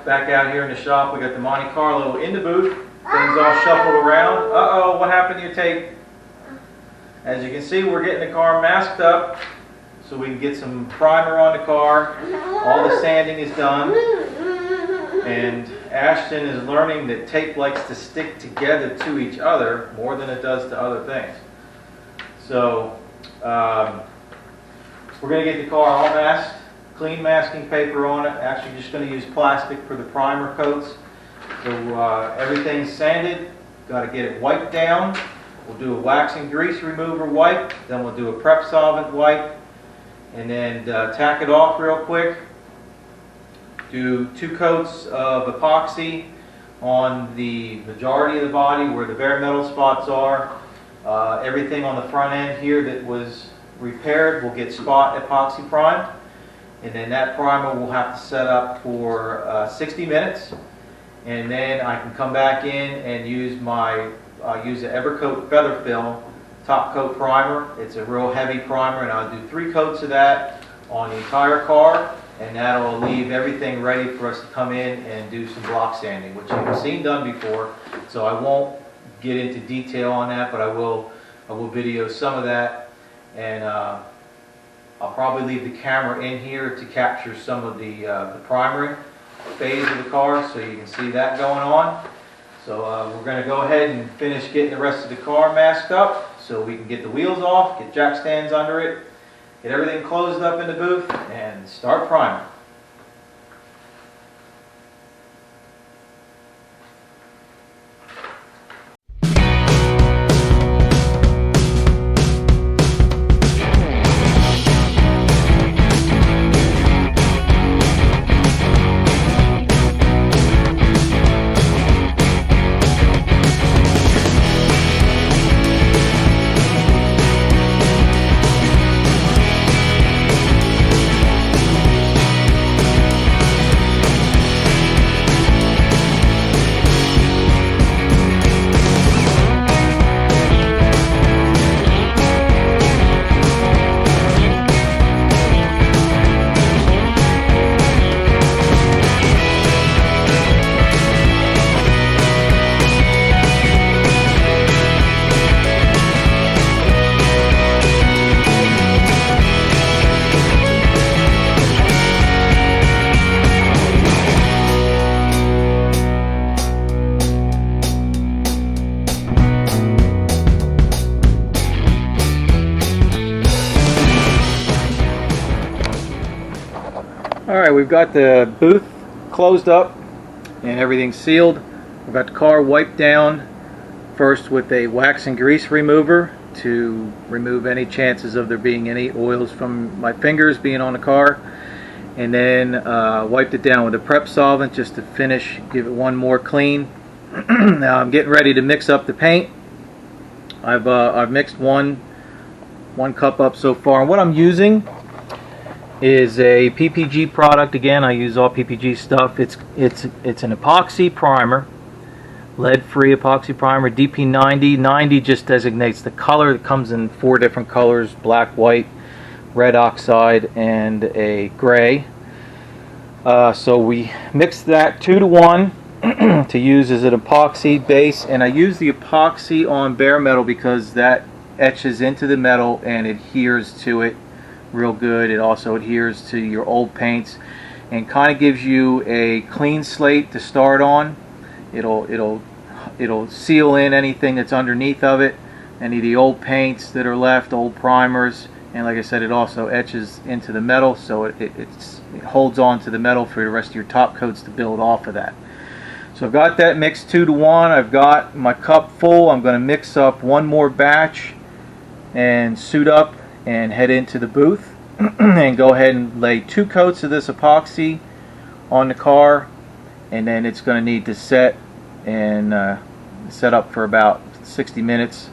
back out here in the shop. We got the Monte Carlo in the booth. Things all shuffled around. Uh-oh, what happened to your tape? As you can see, we're getting the car masked up so we can get some primer on the car. All the sanding is done. And Ashton is learning that tape likes to stick together to each other more than it does to other things. So we're going to get the car all masked, clean masking paper on it. Actually just going to use plastic for the primer coats. So everything's sanded, got to get it wiped down. We'll do a wax and grease remover wipe, then we'll do a prep solvent wipe, and then tack it off real quick. Do 2 coats of epoxy on the majority of the body where the bare metal spots are. Everything on the front end here that was repaired will get spot epoxy primed, and then that primer will have to set up for 60 minutes, and then I can come back in and use the Ep.4 feather fill top coat primer. It's a real heavy primer, and I'll do 3 coats of that on the entire car, and that'll leave everything ready for us to come in and do some block sanding, which you've seen done before. So I won't get into detail on that, but I will video some of that, and I'll probably leave the camera in here to capture some of the priming phase of the car so you can see that going on. So we're going to go ahead and finish getting the rest of the car masked up so we can get the wheels off, get jack stands under it, get everything closed up in the booth, and start priming. Alright, we've got the booth closed up and everything sealed. We've got the car wiped down first with a wax and grease remover to remove any chances of there being any oils from my fingers being on the car, and then wiped it down with a prep solvent just to finish, give it one more clean. Now I'm getting ready to mix up the paint. I've mixed one cup up so far, and what I'm using is a PPG product. Again, I use all PPG stuff. It's an epoxy primer, lead-free epoxy primer, DP90. 90 just designates the color. It comes in 4 different colors: black, white, red oxide, and a gray. So we mix that 2 to 1 to use as an epoxy base, and I use the epoxy on bare metal because that etches into the metal and adheres to it real good. It also adheres to your old paints and kind of gives you a clean slate to start on. It'll seal in anything that's underneath of it, any of the old paints that are left, old primers, and like I said, it also etches into the metal, so it holds on to the metal for the rest of your top coats to build off of that. So I've got that mixed 2 to 1. I've got my cup full. I'm going to mix up one more batch and suit up and head into the booth and go ahead and lay 2 coats of this epoxy on the car, and then it's going to need to set and set up for about 60 minutes,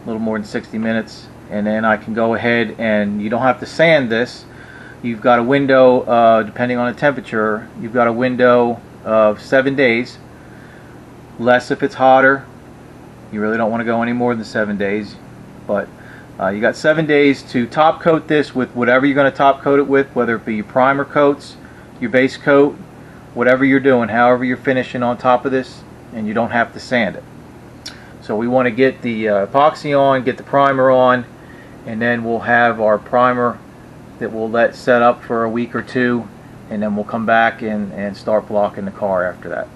a little more than 60 minutes, and then I can go ahead, and you don't have to sand this. You've got a window, depending on the temperature, you've got a window of 7 days, less if it's hotter. You really don't want to go any more than 7 days, but you got 7 days to top coat this with whatever you're going to top coat it with, whether it be your primer coats, your base coat, whatever you're doing, however you're finishing on top of this, and you don't have to sand it. So we want to get the epoxy on, get the primer on, and then we'll have our primer that we'll let set up for a week or two, and then we'll come back and start blocking the car after that.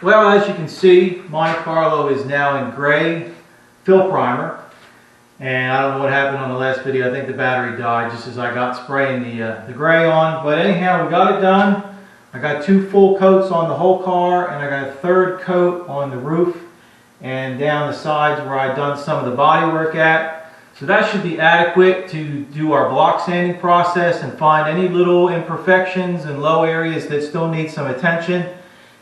Well, as you can see, Monte Carlo is now in gray fill primer. And I don't know what happened on the last video. I think the battery died just as I got spraying the gray on. But anyhow, we got it done. I got 2 full coats on the whole car, and I got a 3rd coat on the roof and down the sides where I'd done some of the body work at. So that should be adequate to do our block sanding process and find any little imperfections and low areas that still need some attention.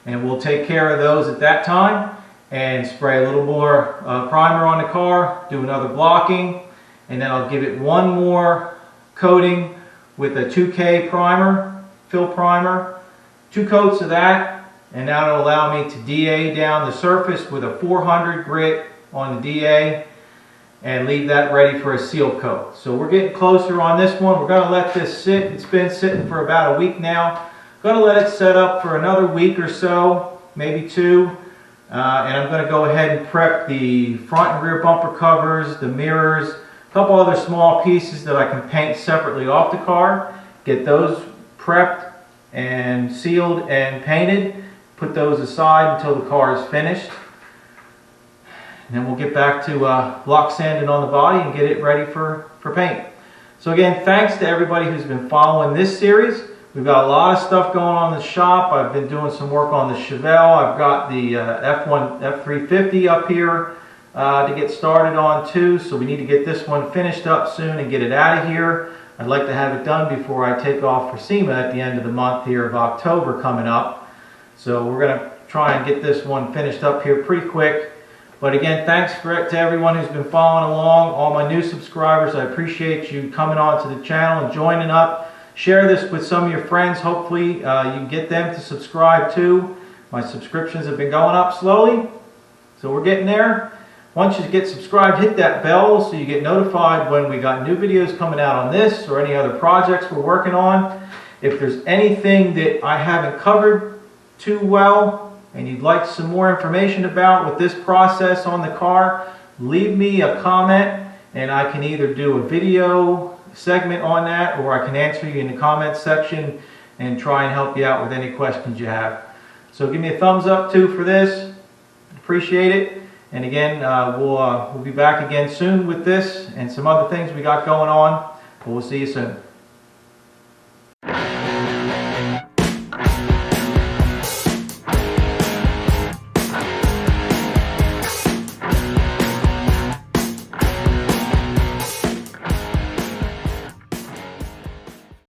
And we'll take care of those at that time and spray a little more primer on the car, do another blocking, and then I'll give it one more coating with a 2K primer, fill primer, 2 coats of that, and that'll allow me to DA down the surface with a 400 grit on the DA and leave that ready for a seal coat. So we're getting closer on this one. We're going to let this sit. It's been sitting for about a week now. Going to let it set up for another week or so, maybe 2. And I'm going to go ahead and prep the front and rear bumper covers, the mirrors, a couple other small pieces that I can paint separately off the car. Get those prepped and sealed and painted. Put those aside until the car is finished. And then we'll get back to block sanding on the body and get it ready for paint. So again, thanks to everybody who's been following this series. We've got a lot of stuff going on in the shop. I've been doing some work on the Chevelle. I've got the F350 up here to get started on too. So we need to get this one finished up soon and get it out of here. I'd like to have it done before I take off for SEMA at the end of the month here of October coming up. So we're going to try and get this one finished up here pretty quick. But again, thanks to everyone who's been following along, all my new subscribers. I appreciate you coming on to the channel and joining up. Share this with some of your friends. Hopefully you can get them to subscribe too. My subscriptions have been going up slowly, so we're getting there. Once you get subscribed, hit that bell so you get notified when we got new videos coming out on this or any other projects we're working on. If there's anything that I haven't covered too well and you'd like some more information about with this process on the car, leave me a comment and I can either do a video segment on that, or I can answer you in the comments section and try and help you out with any questions you have. So give me a thumbs up too for this. Appreciate it. And again, we'll be back again soon with this and some other things we got going on. But we'll see you soon.